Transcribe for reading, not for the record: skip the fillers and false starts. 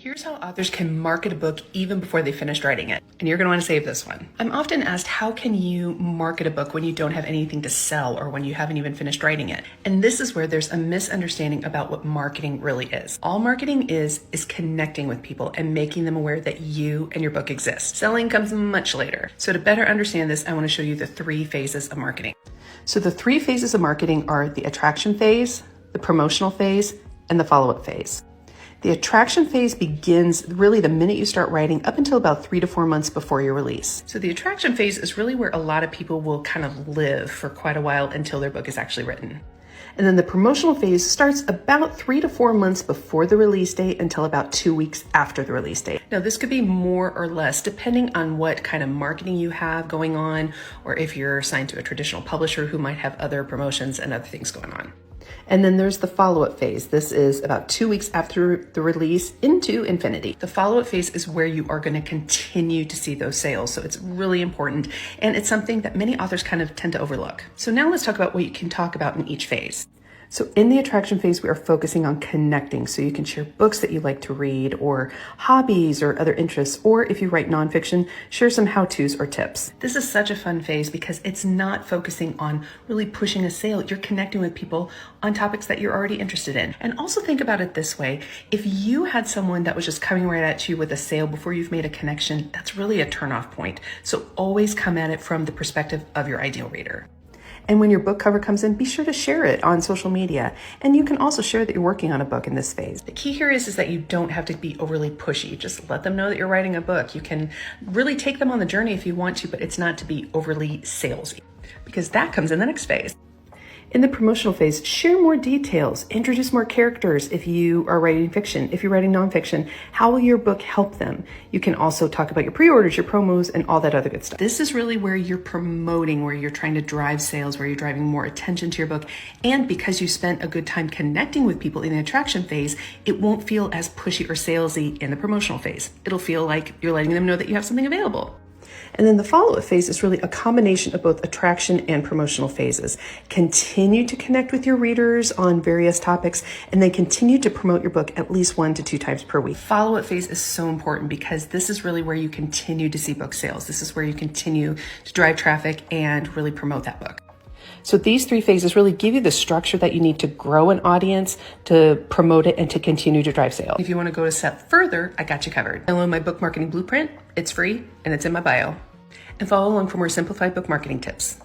Here's how authors can market a book even before they finished writing it. And you're going to want to save this one. I'm often asked, how can you market a book when you don't have anything to sell or when you haven't even finished writing it? And this is where there's a misunderstanding about what marketing really is. All marketing is connecting with people and making them aware that you and your book exist. Selling comes much later. So to better understand this, I want to show you the 3 phases of marketing. So the 3 phases of marketing are the attraction phase, the promotional phase, and the follow-up phase. The attraction phase begins really the minute you start writing up until about 3 to 4 months before your release. So the attraction phase is really where a lot of people will kind of live for quite a while until their book is actually written. And then the promotional phase starts about 3 to 4 months before the release date until about 2 weeks after the release date. Now, this could be more or less depending on what kind of marketing you have going on, or if you're assigned to a traditional publisher who might have other promotions and other things going on. And then there's the follow-up phase. This is about 2 weeks after the release into infinity. The follow-up phase is where you are going to continue to see those sales. So it's really important. And it's something that many authors kind of tend to overlook. So now let's talk about what you can talk about in each phase. So in the attraction phase, we are focusing on connecting. So you can share books that you like to read or hobbies or other interests, or if you write nonfiction, share some how-tos or tips. This is such a fun phase because it's not focusing on really pushing a sale. You're connecting with people on topics that you're already interested in. And also think about it this way. If you had someone that was just coming right at you with a sale before you've made a connection, that's really a turnoff point. So always come at it from the perspective of your ideal reader. And when your book cover comes in, be sure to share it on social media. And you can also share that you're working on a book in this phase. The key here is that you don't have to be overly pushy. Just let them know that you're writing a book. You can really take them on the journey if you want to, but it's not to be overly salesy, because that comes in the next phase. In the promotional phase, share more details, introduce more characters if you are writing fiction. If you're writing nonfiction, how will your book help them? You can also talk about your pre-orders, your promos, and all that other good stuff. This is really where you're promoting, where you're trying to drive sales, where you're driving more attention to your book. And because you spent a good time connecting with people in the attraction phase, it won't feel as pushy or salesy in the promotional phase. It'll feel like you're letting them know that you have something available. And then the follow-up phase is really a combination of both attraction and promotional phases. Continue to connect with your readers on various topics, and then continue to promote your book at least 1 to 2 times per week. Follow-up phase is so important because this is really where you continue to see book sales. This is where you continue to drive traffic and really promote that book. So these 3 phases really give you the structure that you need to grow an audience, to promote it, and to continue to drive sales. If you want to go a step further, I got you covered. Download my book marketing blueprint. It's free and it's in my bio. And follow along for more simplified book marketing tips.